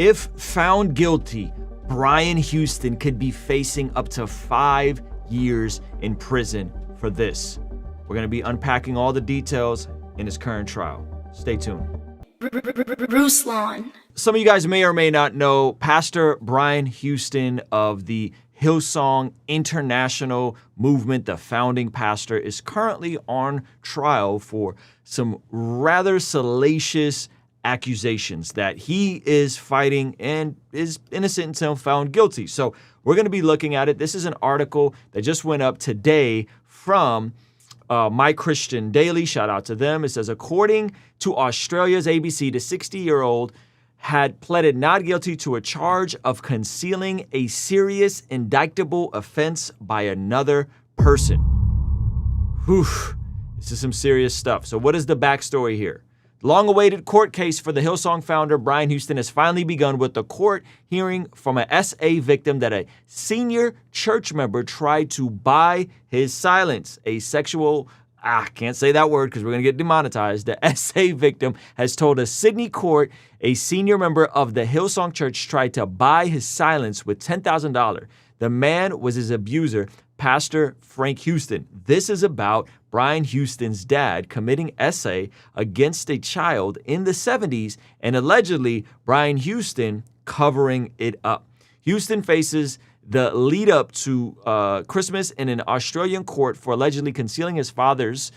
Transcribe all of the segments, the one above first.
If found guilty, Brian Houston could be facing up to 5 years in prison for this. We're going to be unpacking all the details in his current trial. Stay tuned. Ruslan. Some of you guys may or may not know Pastor Brian Houston of the Hillsong International Movement, the founding pastor, is currently on trial for some rather salacious accusations that he is fighting and is innocent until found guilty. So we're going to be looking at it. This is an article that just went up today from My Christian Daily. Shout out to them. It says, according to Australia's ABC, the 60-year-old had pleaded not guilty to a charge of concealing a serious indictable offense by another person. Whew, this is some serious stuff. So what is the backstory here? The long-awaited court case for the Hillsong founder, Brian Houston, has finally begun with the court hearing from an SA victim that a senior church member tried to buy his silence. A sexual, can't say that word because we're going to get demonetized. The SA victim has told a Sydney court a senior member of the Hillsong church tried to buy his silence with $10,000. The man was his abuser, Pastor Frank Houston. This is about Brian Houston's dad committing SA against a child in the 70s and allegedly Brian Houston covering it up. Houston faces the lead up to Christmas in an Australian court for allegedly concealing his father's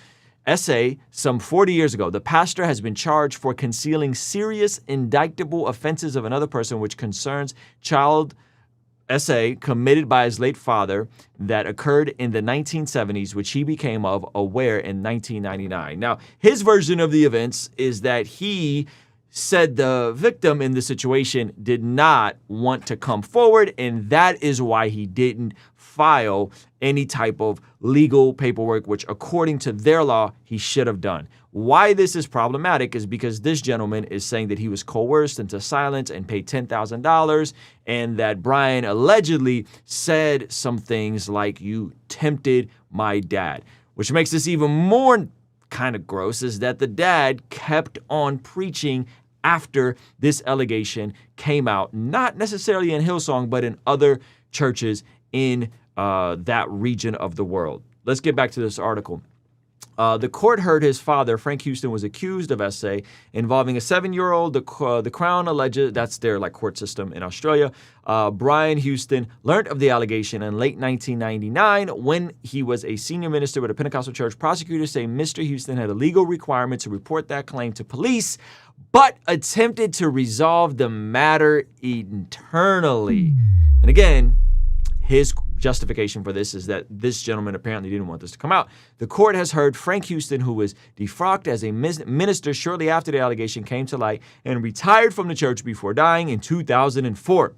SA some 40 years ago. The pastor has been charged for concealing serious indictable offenses of another person, which concerns child SA committed by his late father that occurred in the 1970s, which he became aware in 1999. Now, his version of the events is that he said the victim in the situation did not want to come forward, and that is why he didn't file any type of legal paperwork, which according to their law, he should have done. Why this is problematic is because this gentleman is saying that he was coerced into silence and paid $10,000, and that Brian allegedly said some things like, "You tempted my dad," which makes this even more kind of gross, is that the dad kept on preaching after this allegation came out, not necessarily in Hillsong, but in other churches in that region of the world. Let's get back to this article. The court heard his father, Frank Houston, was accused of SA involving a 7-year-old. The Crown alleged, that's their court system in Australia. Brian Houston learned of the allegation in late 1999 when he was a senior minister with a Pentecostal church. Prosecutors say Mr. Houston had a legal requirement to report that claim to police, but attempted to resolve the matter internally. And again, his justification for this is that this gentleman apparently didn't want this to come out. The court has heard Frank Houston, who was defrocked as a minister shortly after the allegation came to light and retired from the church before dying in 2004.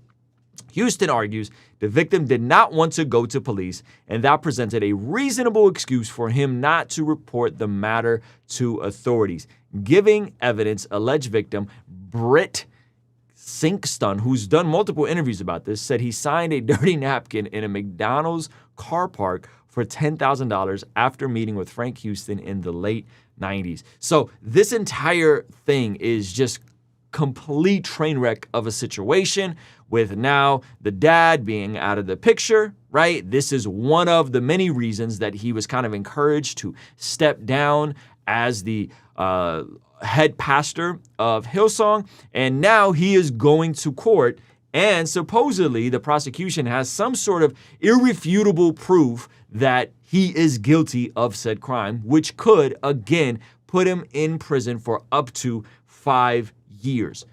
Houston argues the victim did not want to go to police, and that presented a reasonable excuse for him not to report the matter to authorities. Giving evidence, alleged victim Britt Sinkston, who's done multiple interviews about this, said he signed a dirty napkin in a McDonald's car park for $10,000 after meeting with Frank Houston in the late 90s. So this entire thing is just complete train wreck of a situation, with now the dad being out of the picture, right? This is one of the many reasons that he was kind of encouraged to step down as the head pastor of Hillsong, and now he is going to court, and supposedly the prosecution has some sort of irrefutable proof that he is guilty of said crime, which could, again, put him in prison for up to 5 years.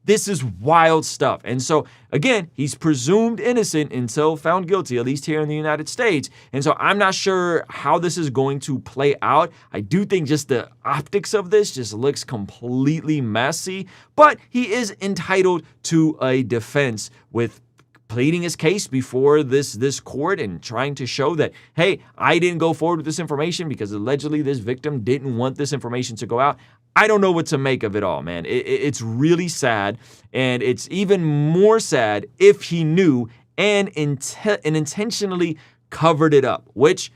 This is wild stuff. And so, again, he's presumed innocent until found guilty, at least here in the United States. And so I'm not sure how this is going to play out. I do think just the optics of this just looks completely messy, but he is entitled to a defense with pleading his case before this court and trying to show that, hey, I didn't go forward with this information because allegedly this victim didn't want this information to go out. I don't know what to make of it all, man. It's really sad, and it's even more sad if he knew and intentionally covered it up, which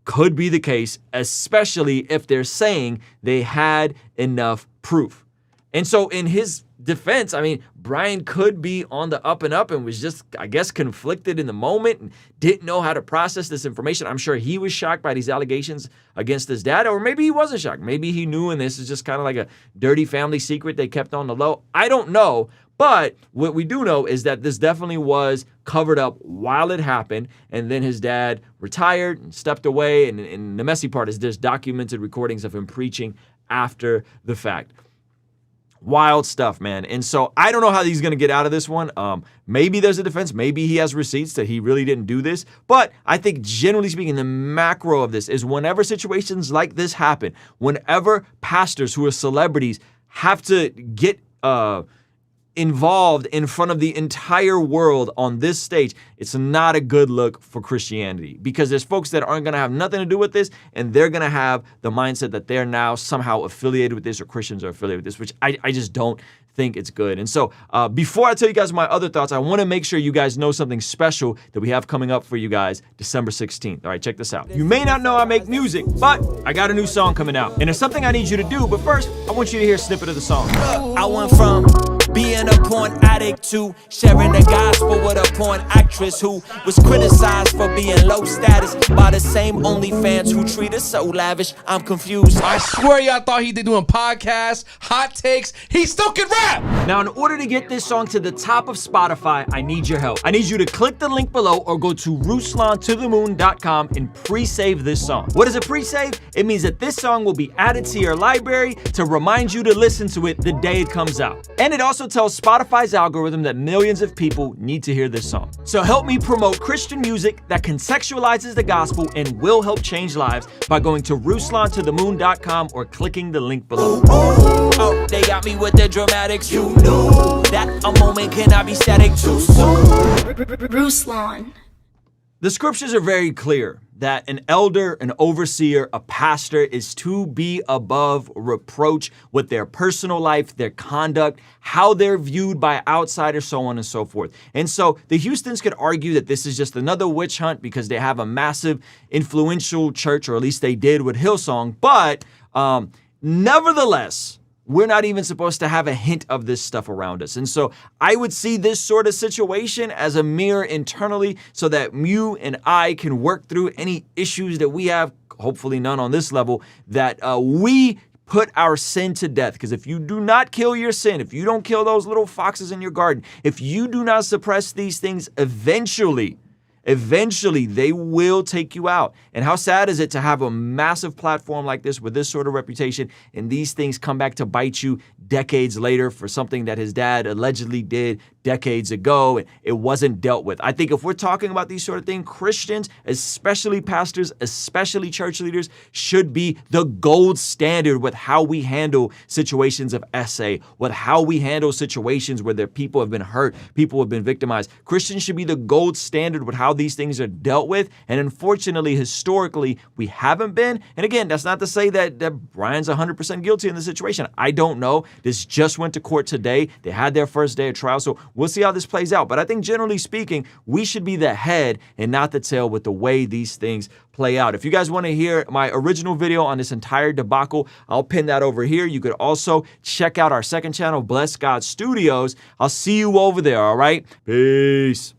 could be the case, especially if they're saying they had enough proof. And so in his defense, I mean, Brian could be on the up and up and was just, I guess, conflicted in the moment and didn't know how to process this information. I'm sure he was shocked by these allegations against his dad, or maybe he wasn't shocked. Maybe he knew, and this is just kind of like a dirty family secret they kept on the low. I don't know. But what we do know is that this definitely was covered up while it happened, and then his dad retired and stepped away, and the messy part is there's documented recordings of him preaching after the fact. Wild stuff, man. And so I don't know how he's going to get out of this one. Maybe there's a defense. Maybe he has receipts that he really didn't do this. But I think generally speaking, the macro of this is whenever situations like this happen, whenever pastors who are celebrities have to get involved in front of the entire world on this stage, it's not a good look for Christianity, because there's folks that aren't going to have nothing to do with this, and they're going to have the mindset that they're now somehow affiliated with this, or Christians are affiliated with this, which I just don't think it's good. And so before I tell you guys my other thoughts, I want to make sure you guys know something special that we have coming up for you guys December 16th. All right, check this out. You may not know I make music, but I got a new song coming out, and it's something I need you to do. But first, I want you to hear a snippet of the song. I went from being a porn addict to sharing the gospel with a porn actress who was criticized for being low status by the same OnlyFans who treat us so lavish. I'm confused. I swear y'all thought he did doing podcasts, hot takes. He still can rap. Now, in order to get this song to the top of Spotify, I need your help. I need you to click the link below or go to RuslanToTheMoon.com and pre-save this song. What is a pre-save? It means that this song will be added to your library to remind you to listen to it the day it comes out. And it also tells Spotify's algorithm that millions of people need to hear this song. So help me promote Christian music that contextualizes the gospel and will help change lives by going to RuslanToTheMoon.com or clicking the link below. Oh, they got me with the dramatics. You knew that a moment cannot be static too soon. Ruslan. The scriptures are very clear that an elder, an overseer, a pastor is to be above reproach with their personal life, their conduct, how they're viewed by outsiders, so on and so forth. And so the Houstons could argue that this is just another witch hunt because they have a massive influential church, or at least they did with Hillsong. But nevertheless, we're not even supposed to have a hint of this stuff around us. And so I would see this sort of situation as a mirror internally so that you and I can work through any issues that we have, hopefully none on this level, that we put our sin to death. Because if you do not kill your sin, if you don't kill those little foxes in your garden, if you do not suppress these things, eventually they will take you out. And how sad is it to have a massive platform like this with this sort of reputation, and these things come back to bite you decades later for something that his dad allegedly did decades ago, and it wasn't dealt with. I think if we're talking about these sort of things, Christians, especially pastors, especially church leaders, should be the gold standard with how we handle situations of SA, with how we handle situations where there people have been hurt, people have been victimized. Christians should be the gold standard with how these things are dealt with. And unfortunately, historically, we haven't been. And again, that's not to say that Brian's 100% guilty in the situation. I don't know. This just went to court today. They had their first day of trial. So we'll see how this plays out. But I think generally speaking, we should be the head and not the tail with the way these things play out. If you guys want to hear my original video on this entire debacle, I'll pin that over here. You could also check out our second channel, Bless God Studios. I'll see you over there, all right? Peace.